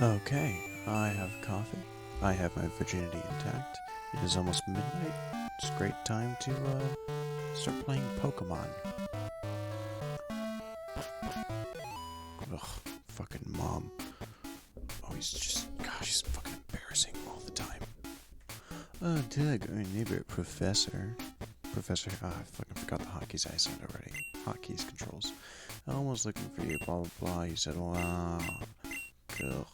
Okay, I have coffee. I have my virginity intact. It is almost midnight. It's a great time to start playing Pokemon. Ugh, fucking mom. Oh, she's fucking embarrassing all the time. Oh, Doug, our neighbor, Professor. I fucking forgot the hotkeys I said already. Hotkeys controls. Almost looking for you, blah blah blah. You said, wow. Ugh.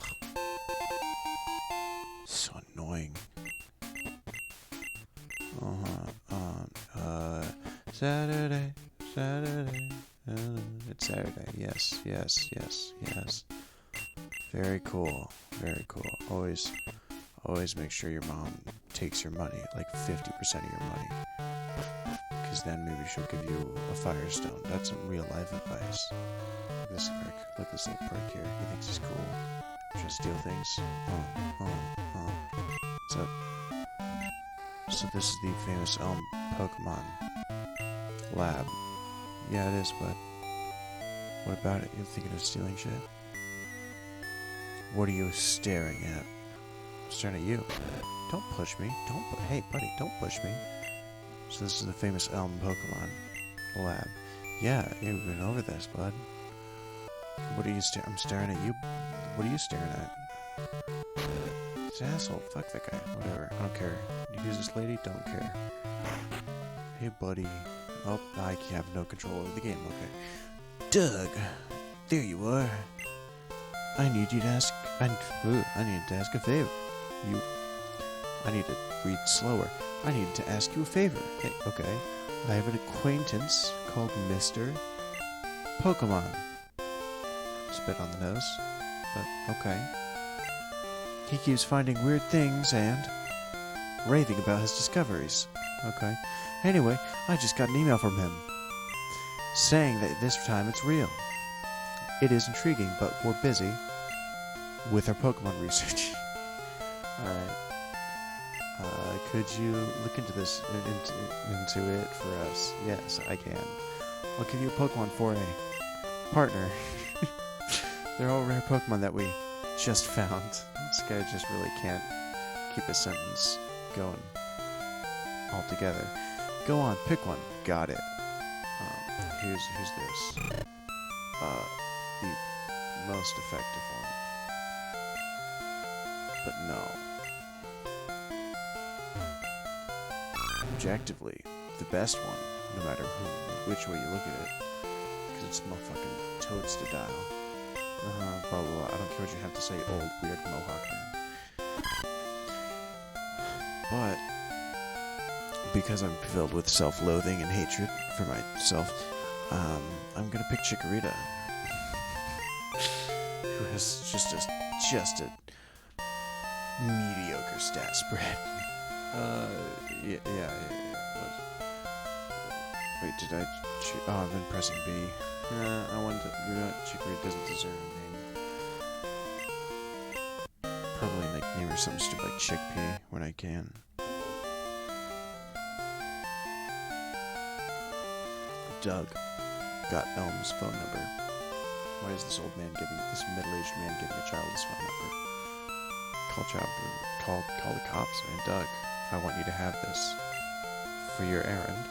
So annoying. Saturday. It's Saturday. Yes. Very cool. Always make sure your mom takes your money, like 50% of your money. Because then maybe she'll give you a Firestone. That's some real life advice. Look this little prick here. He thinks he's cool. Trying to steal things. What's up? So this is the famous Pokemon lab. Yeah, it is, but what about it? You're thinking of stealing shit? What are you staring at? I'm staring at you. Don't push me. Hey, buddy, don't push me. So this is the famous Pokemon lab. Yeah, we've been over this, bud. What are you I'm staring at you. What are you staring at? This asshole. Fuck that guy. Whatever. I don't care. Who's this lady? Don't care. Hey, buddy. Oh, I have no control over the game. Okay. Doug, there you are. I need to ask a favor. I need to read slower. I need to ask you a favor. Hey, okay. I have an acquaintance called Mr. Pokemon. Spit on the nose. But, okay. He keeps finding weird things and raving about his discoveries. Okay. Anyway, I just got an email from him saying that this time it's real. It is intriguing, but we're busy with our Pokemon research. Alright. Could you look into this, into it for us? Yes, I can. I'll give you a Pokemon for a partner. They're all rare Pokemon that we just found. This guy just really can't keep a sentence going altogether. Go on, pick one. Got it. Who's this? The most effective one. But no. Objectively, the best one, no matter which way you look at it. Because it's motherfucking toads to dial. Blah blah blah. I don't care what you have to say, old weird Mohawk man. But because I'm filled with self-loathing and hatred for myself, I'm gonna pick Chikorita, who has just a mediocre stat spread. Yeah. Wait, did I? I've been pressing B. I wanted to. Chikorita doesn't deserve a name. Probably name her something stupid like Chickpea when I can. Doug got Elm's phone number. Why is this middle-aged man giving a child his phone number? Call the cops, man. Doug, I want you to have this for your errand.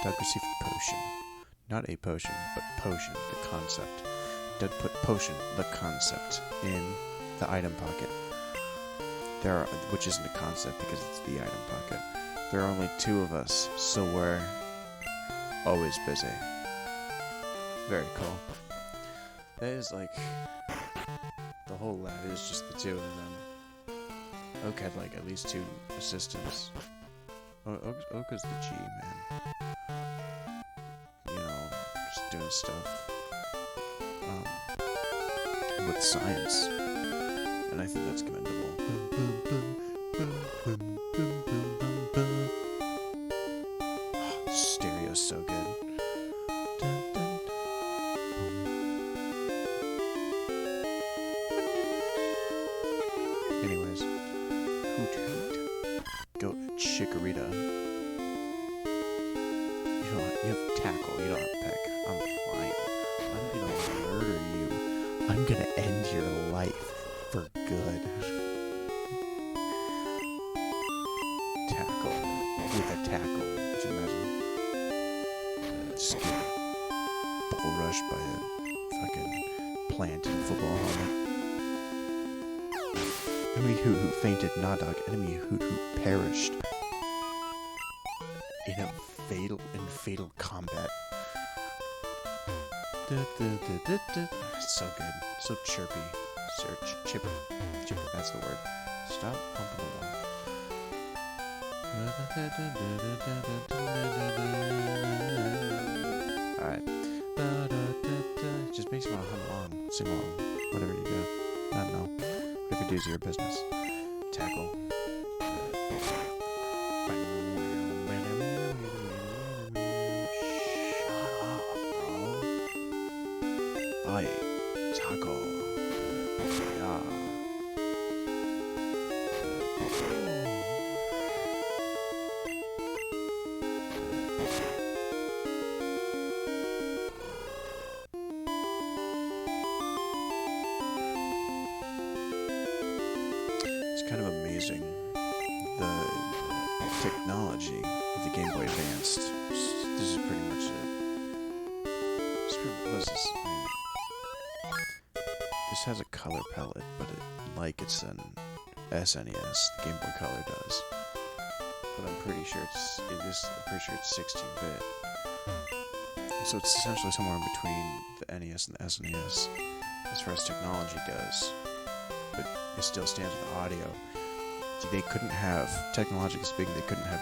Doug received a potion. Not a potion, but potion, the concept. Doug put potion, the concept, in the item pocket. Which isn't a concept because it's the item pocket. There are only two of us, so we're always busy. Very cool. That is like the whole lab is just the two, and then Oak had like at least two assistants. Oak is the G man. Just doing stuff with science, and I think that's commendable. Stereo's so good. Anyways, hoot. Go Chikorita. You have tackle, you don't have peck. I'm fine. I'm gonna murder you. I'm gonna end your life. For good. Tackle. With a tackle. Could you imagine? Just get bull rushed by a fucking plant in a football helmet. Enemy Hoot Hoot fainted. Nodog. Enemy Hoot Hoot perished. In fatal combat. It's so good. So chirpy. Chipper. That's the word. Stop pumping the wall. Alright. It just makes me want to hum along. Sing along. Whatever you do. I don't know. Whatever you do is your business. Tackle. Ay, taco. Yeah. It's kind of amazing, the technology of the Game Boy Advance. This is pretty much it. What is this? This has a color palette, but it's an SNES, the Game Boy Color does. But I'm pretty sure it's 16-bit. So it's essentially somewhere in between the NES and the SNES as far as technology goes. But it still stands with audio. See, they couldn't have, technologically speaking, they couldn't have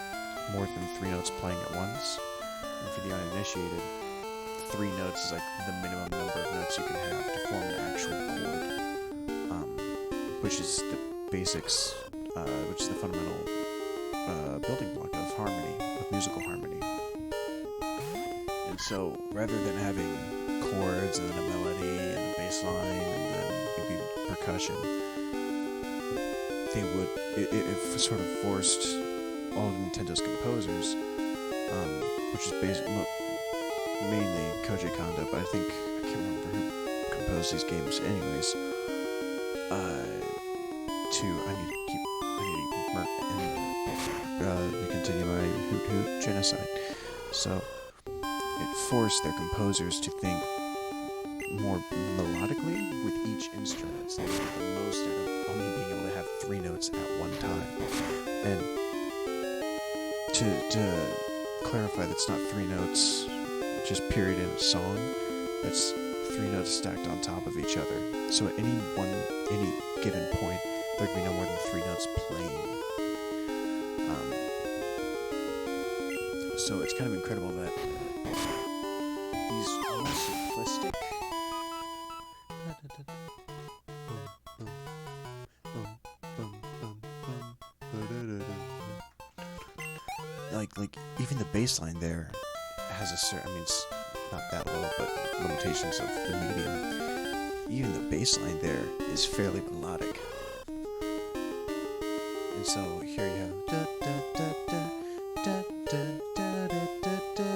more than 3 notes playing at once. And for the uninitiated, 3 notes is like the minimum number of notes you can have to form an actual chord, which is the basics, which is the fundamental building block of harmony, of musical harmony. And so, rather than having chords and then a melody and a bass line and then maybe percussion, it sort of forced all of Nintendo's composers, which is mainly Koji Kondo, but I can't remember who composed these games anyways, continue my Hoot Hoot genocide. So, it forced their composers to think more melodically with each instrument, so they get the most out of only being able to have 3 notes at one time. And to clarify, that's not 3 notes just period in a song. That's 3 notes stacked on top of each other. So at any given point, there can be no more than 3 notes playing. So it's kind of incredible that these almost simplistic like even the bass line there has a certain, I mean, it's not that low, but limitations of the medium. Even the bass line there is fairly melodic. And so here you have da da da da da da da da da da.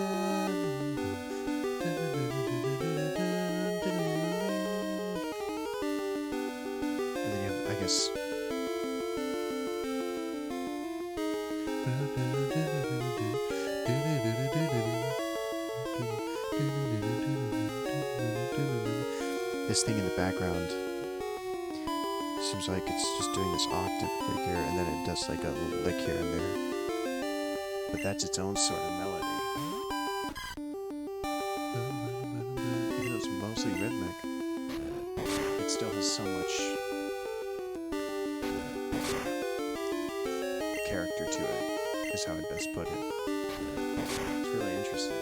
And then you have, I guess, this thing in the background seems like it's just doing this octave figure, and then it does like a little lick here and there. But that's its own sort of melody. Even though it's mostly rhythmic, it still has so much character to it, is how I'd best put it. It's really interesting.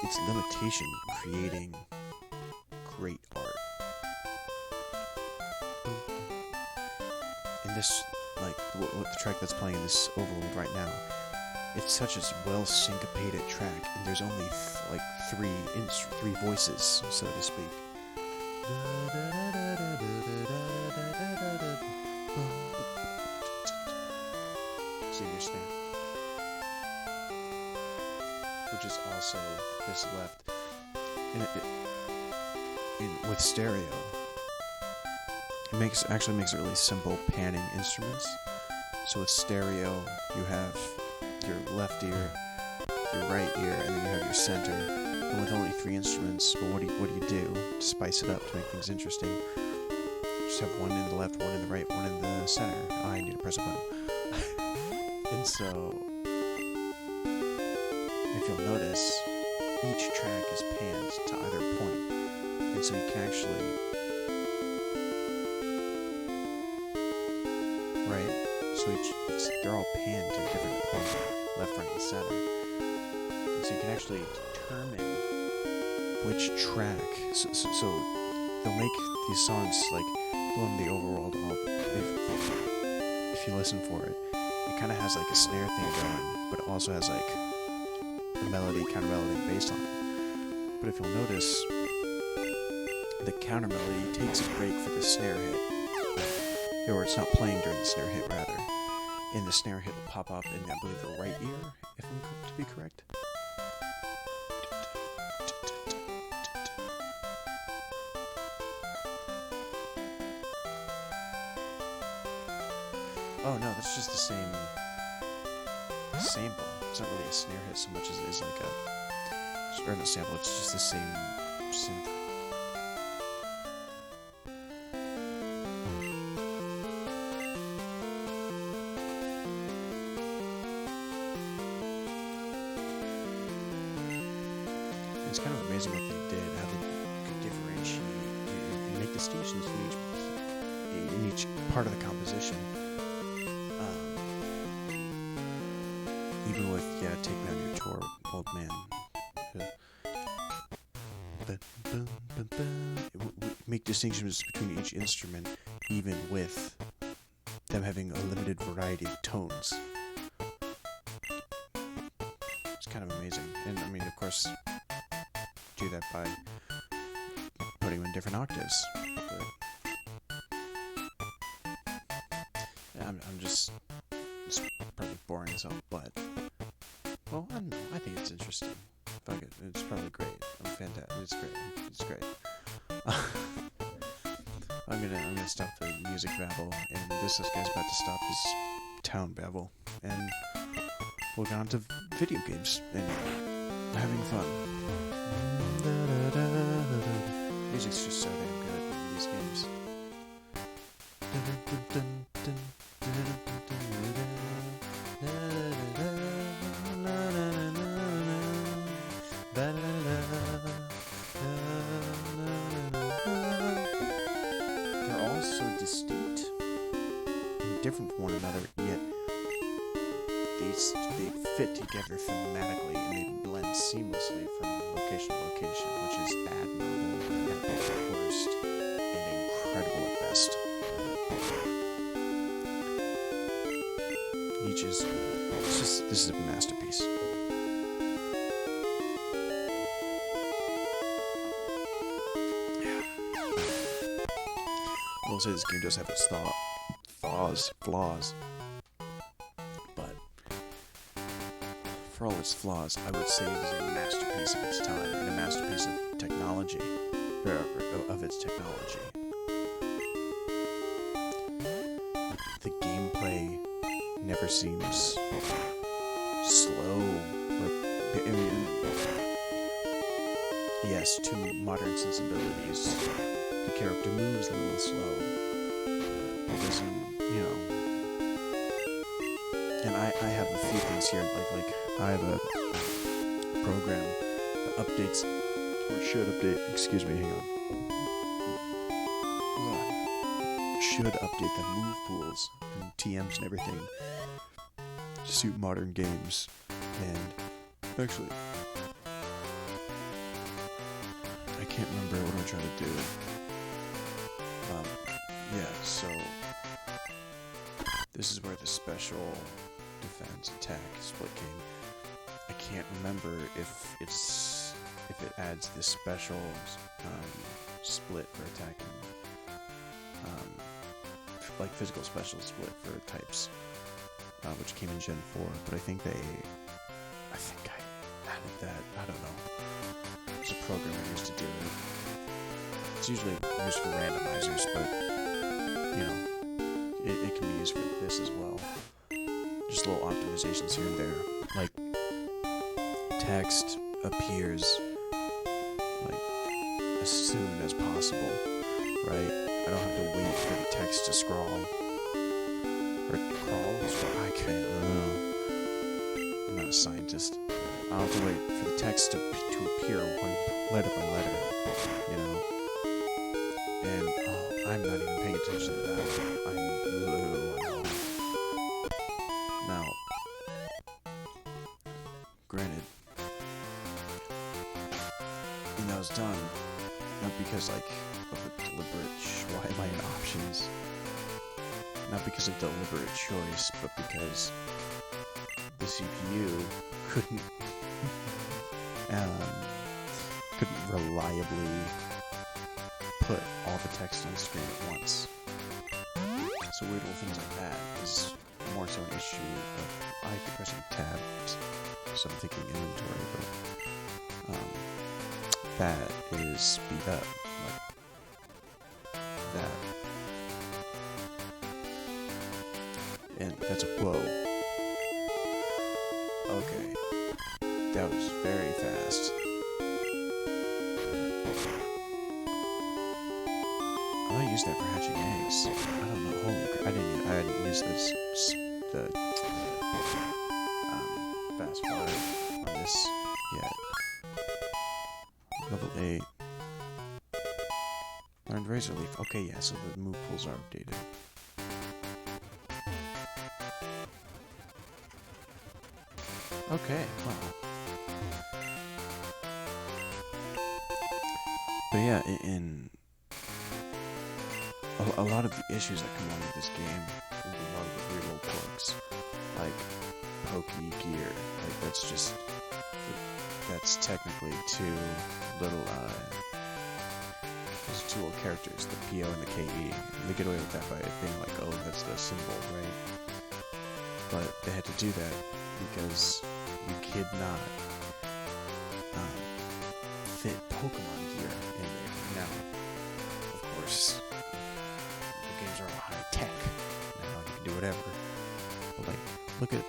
Its limitation creating great art. And this, like, what the track that's playing in this overload right now, it's such a well syncopated track, and there's only three voices, so to speak. Senior snare, which is also this left, and with stereo, it actually makes it really simple panning instruments. So with stereo, you have your left ear, your right ear, and then you have your center. And with only 3 instruments, well, what do you do to spice it up to make things interesting? You just have one in the left, one in the right, one in the center. Oh, I need to press a button. And so, if you'll notice, each track is panned to either point, and so you can actually, right? So they're all panned to a different point, left, right, and center. And so you can actually determine which track. So they'll make these songs like on the overworld. If you listen for it, it kind of has like a snare thing going, but it also has like a melody, counter melody based on it. But if you'll notice, the counter melody takes a break for the snare hit, or it's not playing during the snare hit, rather. And the snare hit will pop up in, I believe, the right ear, if I'm to be correct. Oh no, that's just the same sample. It's not really a snare hit so much as it is like or not sample, it's just the same synth. It's kind of amazing what they did, how they could differentiate and make distinctions in each part of the composition. Even with, Take Me On Your Tour, Old Man. Make distinctions between each instrument, even with them having a limited variety of tones. It's kind of amazing. And I mean, of course, do that by putting them in different octaves. But I'm just, it's probably boring as hell, but, well, I don't know, I think it's interesting. Fuck it, it's probably great. I'm fantastic. It's great. I'm gonna stop the music babble, and this guy's about to stop his town babble, and we'll go on to video games and having fun. Music's just so damn good in these games. They're all so distinct and different from one another, yet they fit together thematically and they blend seamlessly from location to location, which is admirable at worst and incredible at best. This is a masterpiece. I will say this game does have its flaws, but for all its flaws, I would say it is a masterpiece of its time and a masterpiece of technology, of its technology. The gameplay never seems slow, yes, to modern sensibilities. The character moves a little slow. It doesn't, and I have a few things here, like I have a program that updates, or should update, excuse me, hang on. Should update the move pools and TMs and everything to suit modern games. And actually, I can't remember what I'm trying to do. So this is where the special defense attack split came. I can't remember if it adds this special split for attacking, like physical special split for types, which came in Gen 4. But I think I added that. I don't know. There's a program I used to do it. It's usually used for randomizers, but, you know, it can be used for this as well. Just little optimizations here and there. Like, text appears, like, as soon as possible, right? I don't have to wait for the text to scroll. Or crawl? I can't, I'm not a scientist. I don't have to wait for the text to appear one letter by letter, you know? And, I'm not even paying attention to that. I'm blue. Now, granted, and that was done, not because, like, of a deliberate, why am I in options? Not because of deliberate choice, but because the CPU couldn't reliably put all the text on screen at once. So weird little things like that is more so an issue of I keep pressing tab, so I'm thinking inventory, but that is speed up, like that. And that's a whoa. Okay. That was very fast. I might use that for hatching eggs. I don't know. Holy crap. I didn't use the fast forward on this yet. Level 8. Learned Razor Leaf. Okay, yeah, so the move pools are updated. Okay, wow. But yeah, in a lot of the issues that come along with this game, and a lot of the weird little quirks, like Pokey Gear, like that's technically two little, those two little characters, the PO and the KE. And they get away with that by being like, oh, that's the symbol, right? But they had to do that because you could not fit Pokemon Gear in there. Now, of course, the games are all high tech. Now you can do whatever. But like, look at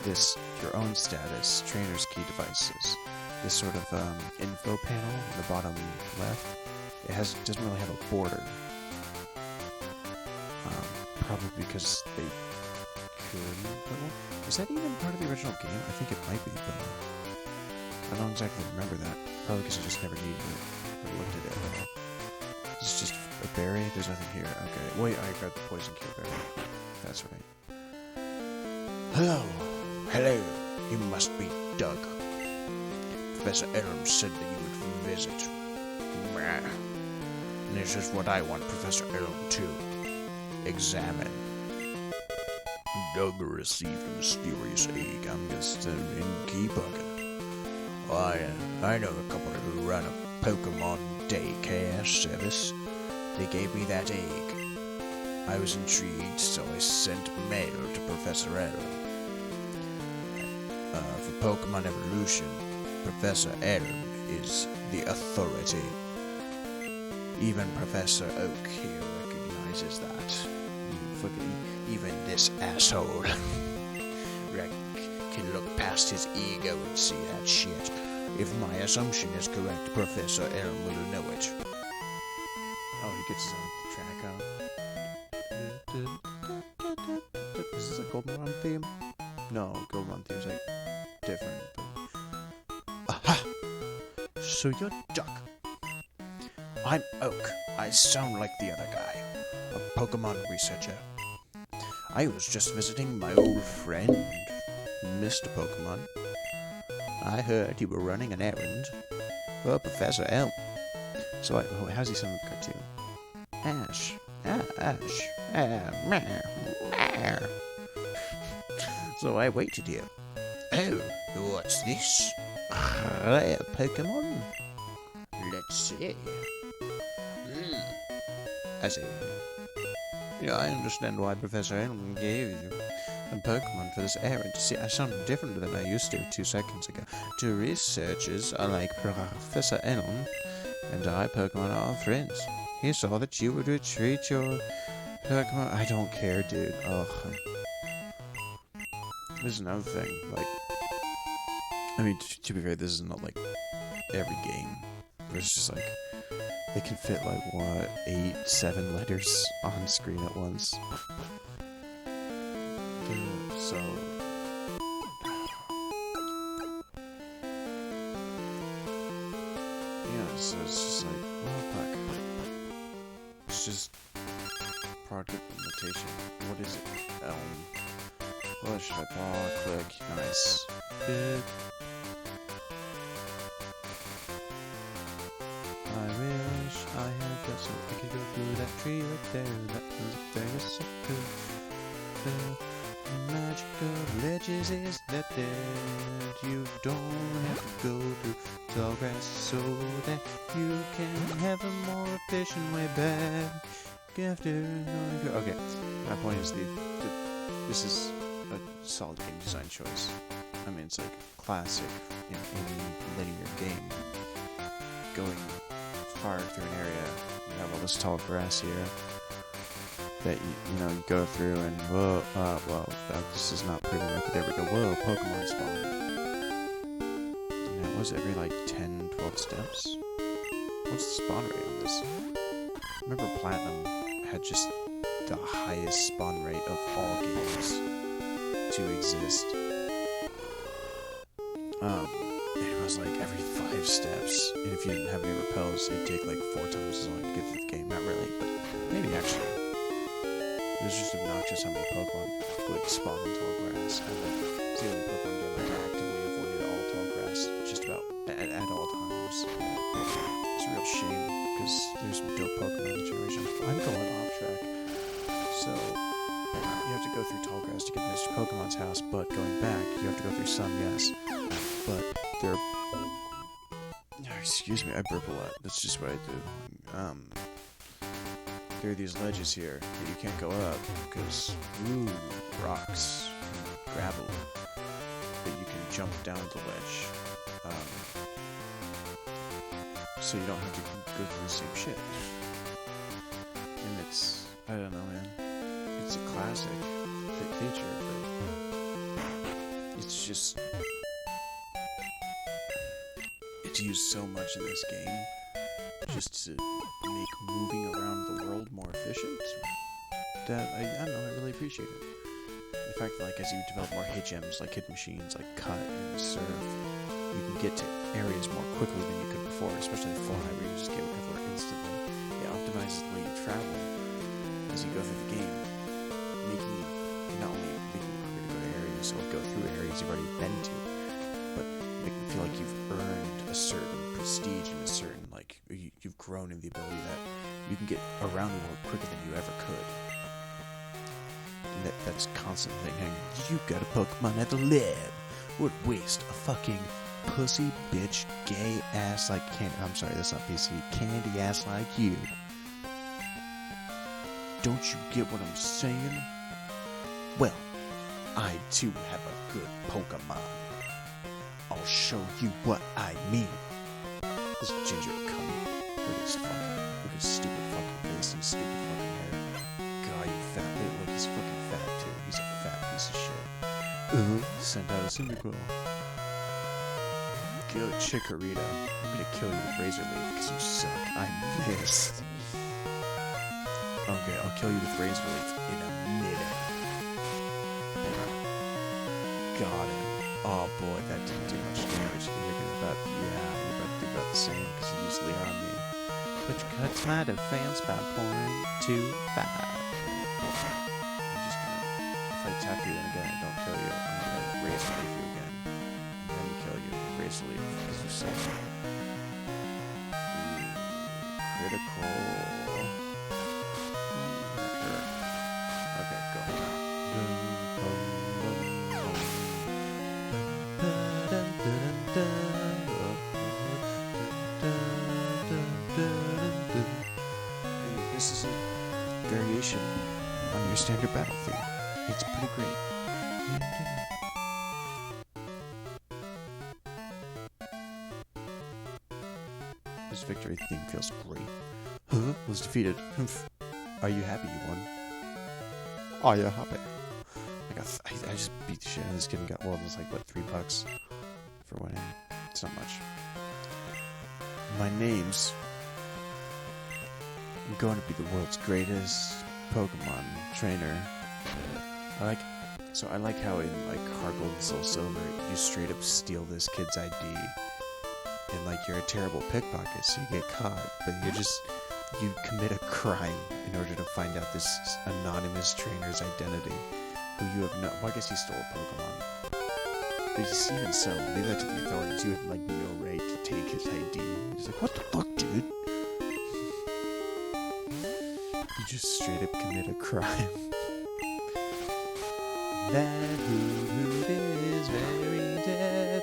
this, your own status, trainer's key devices. This sort of info panel in the bottom left. It doesn't really have a border. Probably because they couldn't put one. Is that even part of the original game? I think it might be, but I don't exactly remember that. Probably because I just never needed it or looked at it at all. This is just a berry? There's nothing here. Okay. Wait, I grabbed the poison kill berry. That's right. Hello. Hello. You must be Doug. Professor Elm said that you would visit. This is what I want Professor Elm to examine. Doug received a mysterious egg. I'm just an innkeeper. I know a couple who run a Pokemon daycare service. They gave me that egg. I was intrigued, so I sent mail to Professor Elm. For Pokemon evolution, Professor Elm is the authority. Even Professor Oak here recognizes that. Even this asshole can look past his ego and see that shit. If my assumption is correct, Professor Elm will know it. Oh, he gets his own track out. Is this a Goldenrod theme? No, Goldenrod theme's like different. Aha! So you're Duck. I'm Oak. I sound like the other guy. A Pokemon researcher. I was just visiting my old friend, Mr. Pokemon. I heard you were running an errand for Professor Elm. So how's he sound in the cartoon? Ash. Ash. So I waited here. Oh, what's this? A Pokemon? Let's see. I see. Yeah, I understand why Professor Elm gave you a Pokemon for this errand. See, I sound different than I used to 2 seconds ago. To researchers like Professor Elm, and I, Pokemon, are friends. He saw that you would retreat your Pokemon. I don't care, dude. Ugh. This is another thing. Like, I mean, to be fair, this is not like every game. It's just like they can fit like what 8, 7 letters on screen at once. So. Yeah, so it's just like, well, fuck. It's just product implementation. What is it? What should I ball? Click. Nice. Good. I wish I had that so I could go through that tree right there. That was very so good. The magic of ledges is that you don't have to go through tall grass so that you can have a more efficient way back. After okay, my point is this is a solid game design choice. I mean, it's like classic in any linear game. Going far through an area, you have all this tall grass here that you know you go through and whoa, well, this is not pretty. There we go. Whoa, Pokemon spawn. And it was every like 10, 12 steps. What's the spawn rate on this? Remember Platinum had just the highest spawn rate of all games to exist. It was like every 5 steps, and if you didn't have any repels, it'd take like 4 times as long to get through the game. Not really, but maybe actually. It was just obnoxious how many Pokemon would spawn in tall grass. And like, the only Pokemon game that actively avoided all tall grass, just about at all times. It's a real shame, because there's some dope Pokemon in the generation. I'm going off track. So, you have to go through tall grass to get to Mr. Pokemon's house, but going back, you have to go through some, yes. But there are... Excuse me, I burp a lot. That's just what I do. There are these ledges here that you can't go up because, rocks, gravel, that you can jump down the ledge. So you don't have to go through the same shit. And it's, I don't know, man. It's a classic feature, but it's just, it's used so much in this game just to make moving around the world more efficient that I don't know, I really appreciate it. The fact that, like, as you develop more HMs, like hit machines, like cut and surf, you can get to areas more quickly than you could before, especially fly, where you just get everywhere instantly. It optimizes the way you travel as you go through the game, making you not only making it quicker to go to areas or go through areas you've already been to, but making it feel like you've earned a certain prestige and a certain, like, you've grown in the ability that you can get around the world quicker than you ever could. And that's constant thing. You got a Pokemon at the lab. What waste a fucking pussy bitch gay ass like candy. I'm sorry, that's not PC. Candy ass like you. Don't you get what I'm saying? Well, I too have a good Pokemon. I'll show you what I mean. This ginger cunt. Look at his stupid fucking face and stupid fucking hair. God, you fat bitch. Look, he's fucking fat too. He's a fat piece of shit. Send out a Cyndaquil. Kill Chikorita. I'm gonna kill you with Razor Leaf because you suck. I missed. Okay, I'll kill you with Razor Leaf in a minute. Got him. Oh boy, that didn't do much damage. You're about to do about the same because you used Leer on me. Which cuts my defense by 0.25. I'm just gonna, if I tap you and again I don't kill you, I'm gonna Razor Leaf you again. And then kill you with Razor Leaf because you suck. Critical. That hurt. Okay, go. This is a variation on your standard battle theme. It's pretty great. It's This victory theme feels great. Huh? Was defeated. Are you happy you won? Are you happy? I just beat the shit out of this kid and got, well, it was like, what, $3 for winning? It's not much. My name's... I'm going to be the world's greatest Pokemon trainer. I like how in, like, Heart Gold and Soul Silver, you straight up steal this kid's ID. And, like, you're a terrible pickpocket, so you get caught. But you commit a crime in order to find out this anonymous trainer's identity. Who you have no... Well, I guess he stole a Pokemon. But even so, leave that to the authorities. You have, like, no right to take his ID. He's like, what the fuck, dude? You just straight up commit a crime. That hoot is very dead,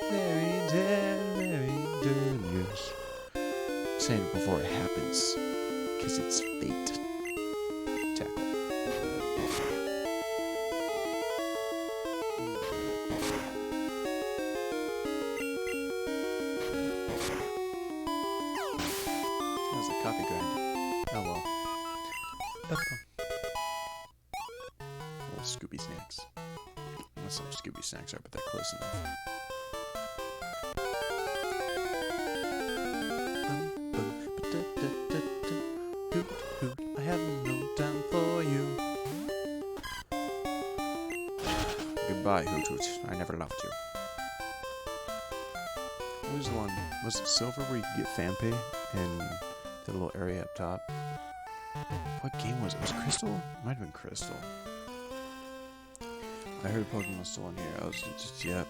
yes. I'm saying it before it happens, because it's fate. Tackle. That was a coffee grind. Oh well. Little Scooby snacks. That's not what Scooby snacks are, but they're close enough. I have no time for you. Goodbye, Hoot Hoot. I never loved you. What was the one? Was it Silver where you could get Phanpy in the little area up top? What game was it? Was it Crystal? It might have been Crystal. I heard Pokemon was still in here. I was just, yeah.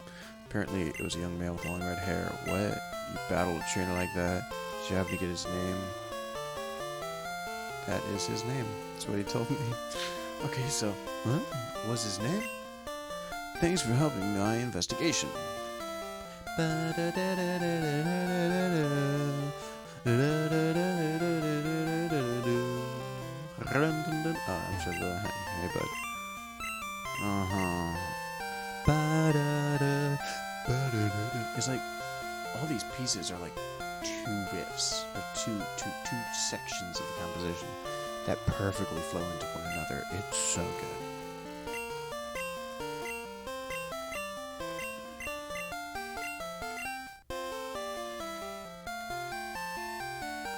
Apparently, it was a young male with long red hair. What? You battled a trainer like that? Did you happen to get his name? That is his name. That's what he told me. Okay, so, huh? What's his name? Thanks for helping my investigation. Oh, I'm sure the hey, bud. It's like all these pieces are like two riffs or two sections of the composition that perfectly flow into one another. It's so good.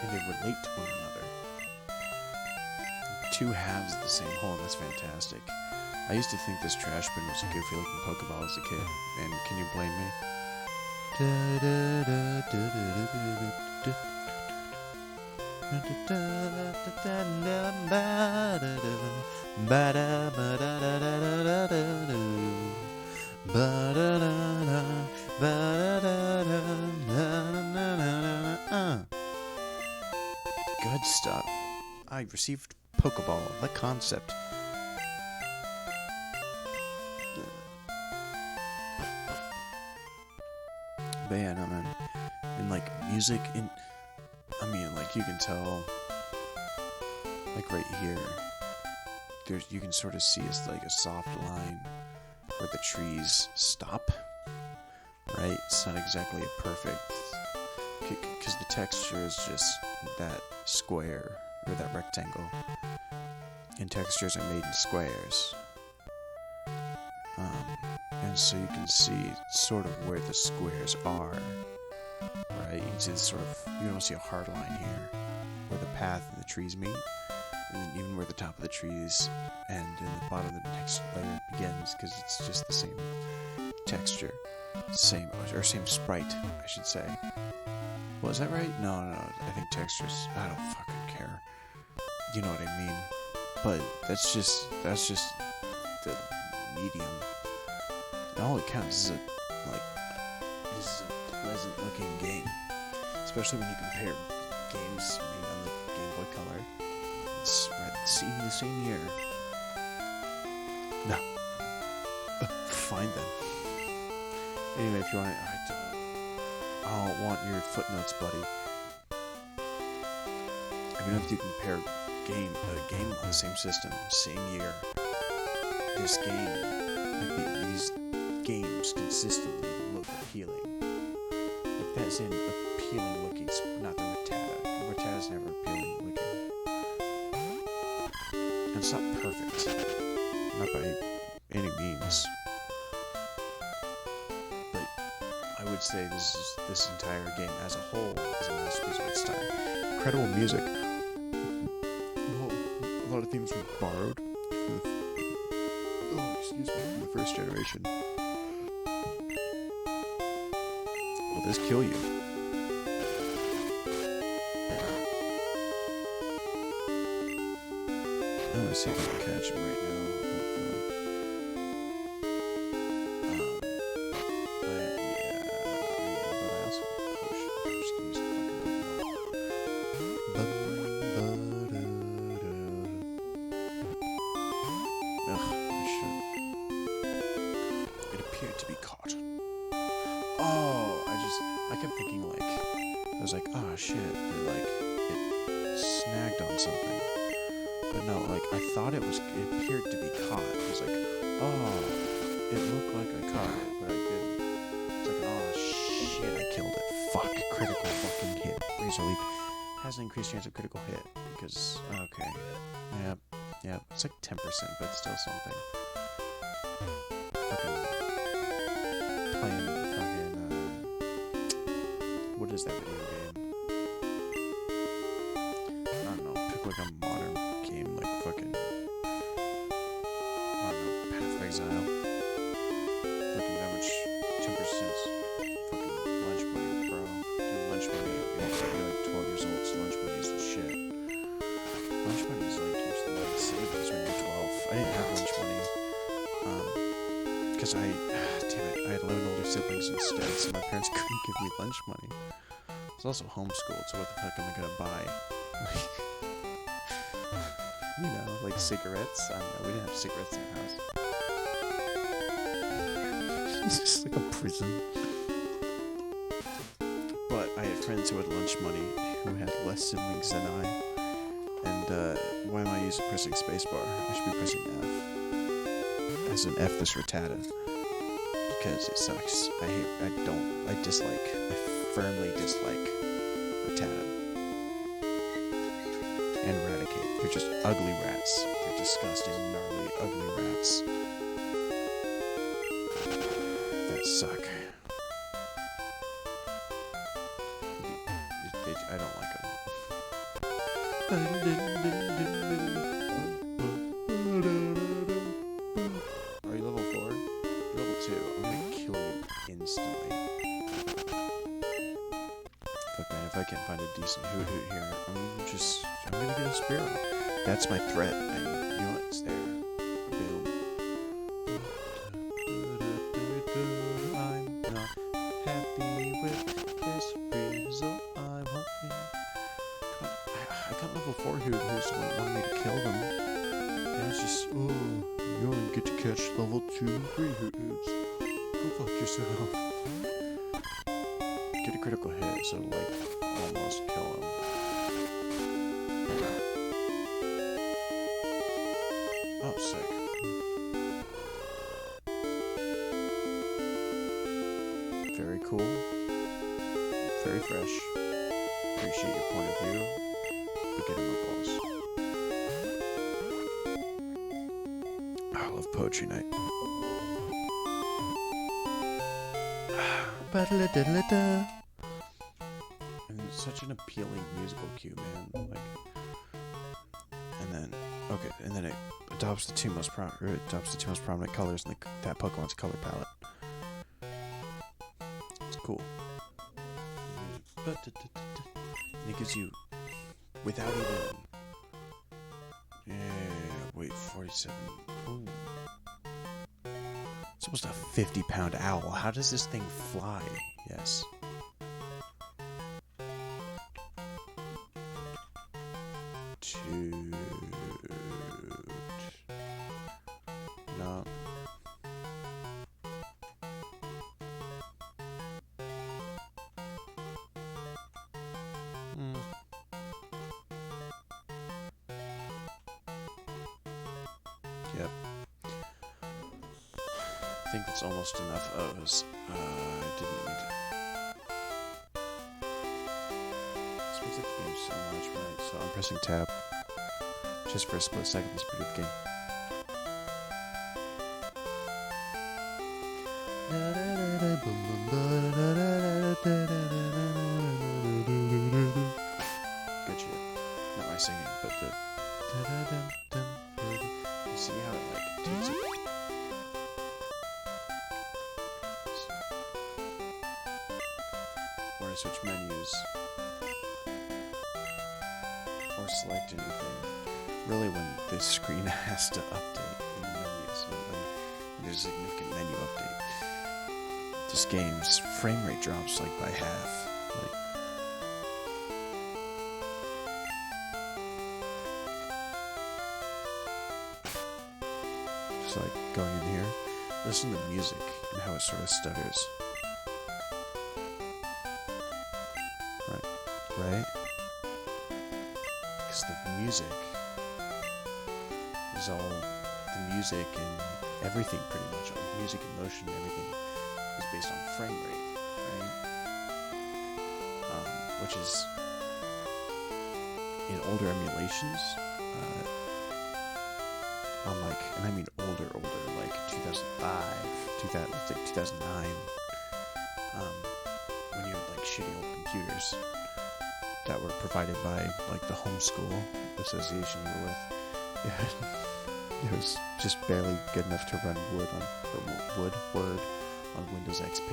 And they relate to one another. Two halves of the same whole. That's fantastic. I used to think this trash bin was a goofy looking Pokeball as a kid, and can you blame me? Good stuff. I received Pokeball, the concept. But yeah, no man. And like music, I mean, like you can tell, like right here, you can sort of see it's like a soft line where the trees stop. Right? It's not exactly a perfect, because the texture is just that square or that rectangle, and textures are made in squares. And so you can see sort of where the squares are, right? You can see this sort of, you don't see a hard line here, where the path and the trees meet, and then even where the top of the trees end and the bottom of the next layer begins, because it's just the same texture, same sprite, I should say. Was that right? No, I think textures, I don't fucking care. You know what I mean? But that's just the medium. And all it counts is this is a pleasant looking game. Especially when you compare games made on the Game Boy Color. It's in the same year. No. Fine then. Anyway, if you want I don't want your footnotes, buddy. Even if you compare a game on the same system, same year, this game, like these games consistently look appealing. Like that's an appealing looking, not the Rattata. Rattata's never appealing looking. And it's not perfect. Not by any means. But I would say this entire game as a whole is a masterpiece of its time. Incredible music. Well, a lot of themes were borrowed from from the first generation. Will this kill you? I'm gonna see if I can catch him right now. But I also have a potion. I'm just gonna use that fucking Ugh, I should. It appeared to be caught. Oh, I kept thinking I was like, oh shit, it snagged on something. But no, I thought it appeared to be caught. I was like, oh, it looked like I caught it, but I didn't. It's like, oh shit, I killed it. Fuck, critical fucking hit. Razor Leaf has an increased chance of critical hit, because, okay. Yep, it's like 10%, but it's still something. Fucking playing what is that video game? I don't know, pick a modern game, fucking, I don't know, Path of Exile. Fucking that much 10% fucking lunch money, bro. Dude, lunch money, you're 12 years old, so lunch money is the shit. Lunch money is usually savings when you're 12. I didn't have lunch money, because damn it, I had 11 older siblings instead, so my parents couldn't give me lunch money. I was also homeschooled, so what the fuck am I gonna buy? Cigarettes. I don't know, we didn't have cigarettes in our house. It's just like a prison. But I had friends who had lunch money, who had less siblings than I. And, why am I pressing spacebar? I should be pressing F. As in F this Rattata. Because it sucks. I firmly dislike Rattata. And Raticate. They're just ugly rats. They're disgusting, gnarly, ugly rats. That suck. I don't like them. Are you level 4? Level 2. I'm gonna kill you instantly. Fuck man, if I can't find a decent hoot here, I'm gonna get a sparrow. That's my threat. You know what? It's there. Boom. I'm not happy with this result. I'm hoping. I got level 4 hoot who's the one that wanted me to kill them. And it's just, oh, you only get to catch level 2 and 3 hoot hoots. Go fuck yourself. Get a critical hit, so almost kill him. Oh, sick. Very cool. Very fresh. Appreciate your point of view. But getting my balls. I love Poetry Night. And it's such an appealing musical cue, man. And then it adopts the two most prominent colors in that Pokemon's color palette. It's cool. And it gives you, without even, wait, 47. Ooh. It's almost a 50-pound owl. How does this thing fly? Yes. No. Yep. I think that's almost enough O's. I didn't need it. This makes the game so So I'm pressing tab just for a split second to speed up the game. Good shit. Not my singing, but the. You see how it like takes it. Or to switch menus or select anything. Really, when the screen has to update in the menus, when there's a significant menu update, this game's frame rate drops like by half. Like, just like going in here, listen to the music and how it sort of stutters. Right? Because the music is all the music and everything pretty much. All the music and motion and everything is based on frame rate, right? Which is in older emulations, on like, and I mean older, like 2005, 2009, when you had like shitty old computers that were provided by like the homeschool association you were with. It was just barely good enough to run Word on Windows XP.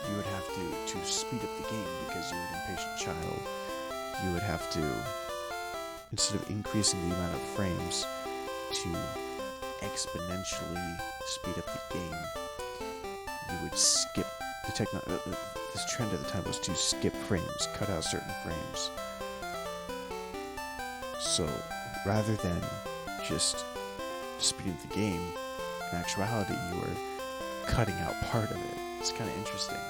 You would have to speed up the game because you're an impatient child. You would have to, instead of increasing the amount of frames, to exponentially speed up the game. You would skip this trend at the time was to skip frames, cut out certain frames. So rather than just speeding up the game, in actuality you were cutting out part of it. It's kind of interesting.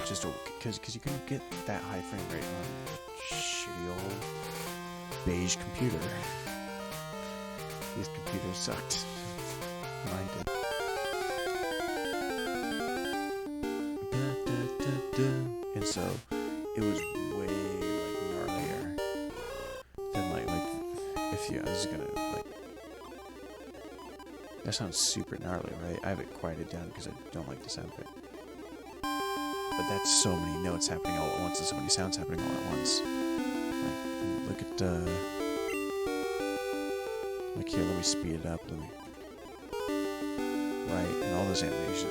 Just because you couldn't get that high frame rate on a shitty old beige computer. These computers sucked. Mine did. And so it was way like gnarlier than like if you I was gonna like that sounds super gnarly, right? I have it quieted down because I don't like the sound of it. But that's so many notes happening all at once and so many sounds happening all at once. Like look at like here, let me speed it up, right, and all this animation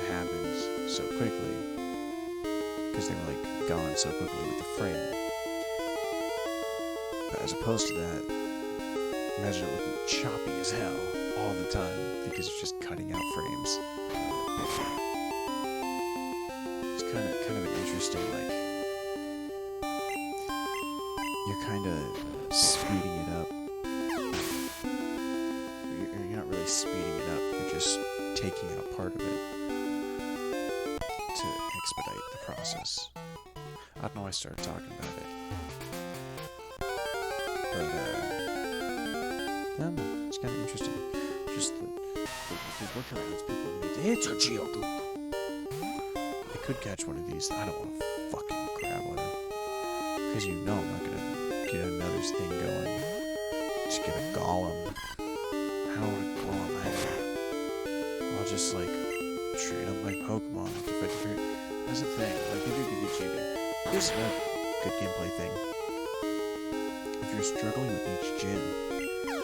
happens so quickly. Because they were like gone so quickly with the frame. But as opposed to that, imagine it looking choppy as hell all the time because it's just cutting out frames. It's kind of an interesting, like, you're kind of speeding it up. You're not really speeding it up, you're just taking out part of it to expedite the process. I don't know why I started talking about it. But, I don't know, it's kind of interesting. Just the workarounds people need. It's a Geodude! I could catch one of these. I don't want to fucking grab one. Because you know I'm not gonna get another thing going. Just get a Golem. How would a Golem happen? I'll just, like, trade up my Pokemon to fight the period. That's the thing. Like, they do give you cheating. Here's a good gameplay thing. If you're struggling with each gym,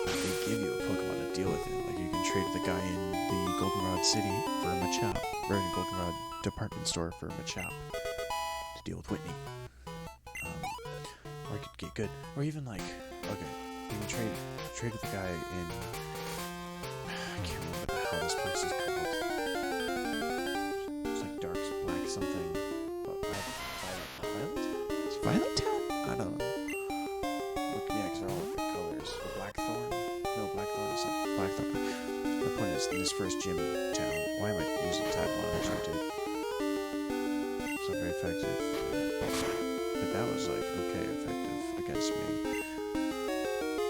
they give you a Pokemon to deal with it. Like, you can trade with the guy in the Goldenrod City for a Machop, or in the Goldenrod department store for a Machop to deal with Whitney. Or you could get good. Or even, like, okay, you can trade with the guy in, I can't remember what the hell this place is called. It's like Dark Black something. Violet Town? I don't know. Look, yeah, because they're all different colors. Or Blackthorn? No, Blackthorn is not Blackthorn. The point is, in this first gym town, why am I using Tide Water? Dude? It's not very effective. But that was like, okay, effective against me.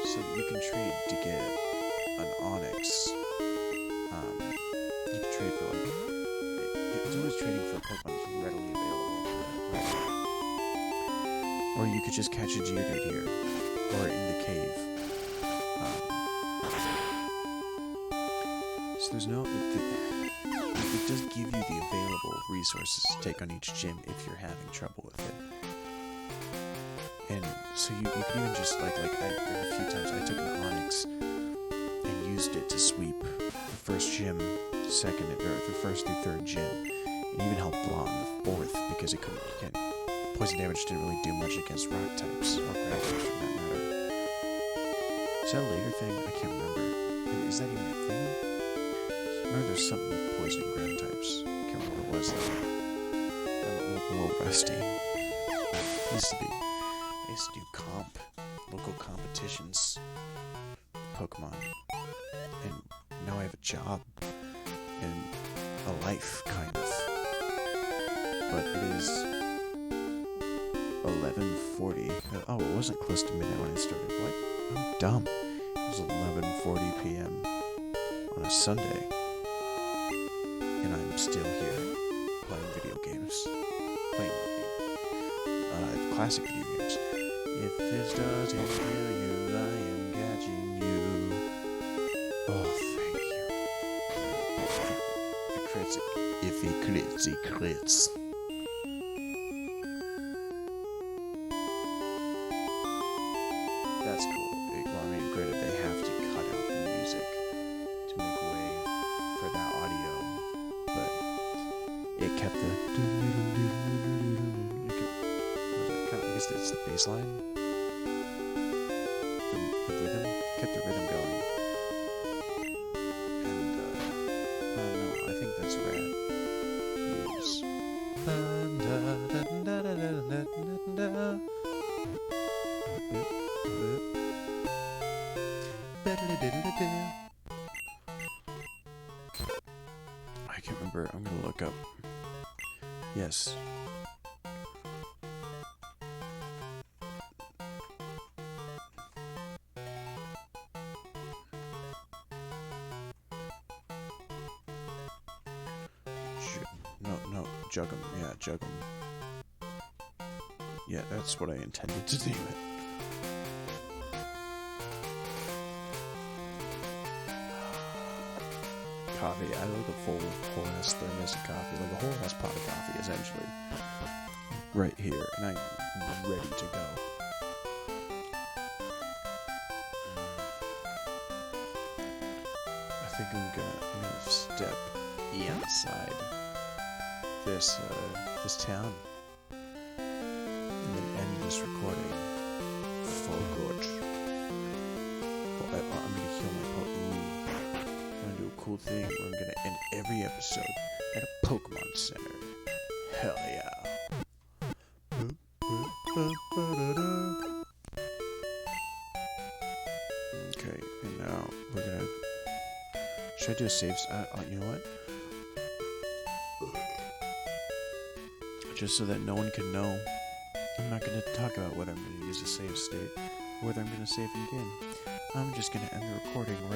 So you can trade to get an Onix. You can trade for like, it's always is trading for a Pokemon that's readily available. Right. Or you could just catch a Geodude here, or in the cave. So there's no... It does give you the available resources to take on each gym if you're having trouble with it. And so you could even just, there were a few times I took an Onix and used it to sweep the first gym, second, or the first through third gym. It even helped Blanc in the fourth because it couldn't... Poison damage didn't really do much against rock types, or ground types for that matter. Is that a later thing? I can't remember. Is that even a thing? I remember there's something with poison and ground types. I can't remember what it was though. I'm a little rusty. I used to do local competitions, Pokemon, and now I have a job and a life, kind of. But it is 11:40. Oh, it wasn't close to midnight when I started. What? I'm dumb. It was 11:40 p.m. on a Sunday, and I'm still here playing video games. Classic video games. If this doesn't kill you, I am catching you. Oh, thank you. If he crits, he crits. That's cool. Well, I mean, granted, they have to cut out the music to make way for that audio, but it kept the... I guess it's the bass line. The rhythm. Kept the rhythm going. And, no, I think that's rad. Use. I can't remember. I'm gonna look up. Yes. No, Juggum. Yeah, Juggum. Yeah, that's what I intended to name it. Coffee. I like a whole ass thermos of coffee, like a whole ass pot of coffee, essentially. Right here, and I'm ready to go. I think I'm gonna step inside this town and then end this recording for good. Well, I'm gonna heal my Pokemon. I'm gonna do a cool thing where I'm gonna end every episode at a Pokemon Center. Hell yeah. Okay, and now we're gonna... Should I do a save? You know what? Just so that no one can know, I'm not going to talk about whether I'm going to use a save state or whether I'm going to save in game. I'm just going to end the recording right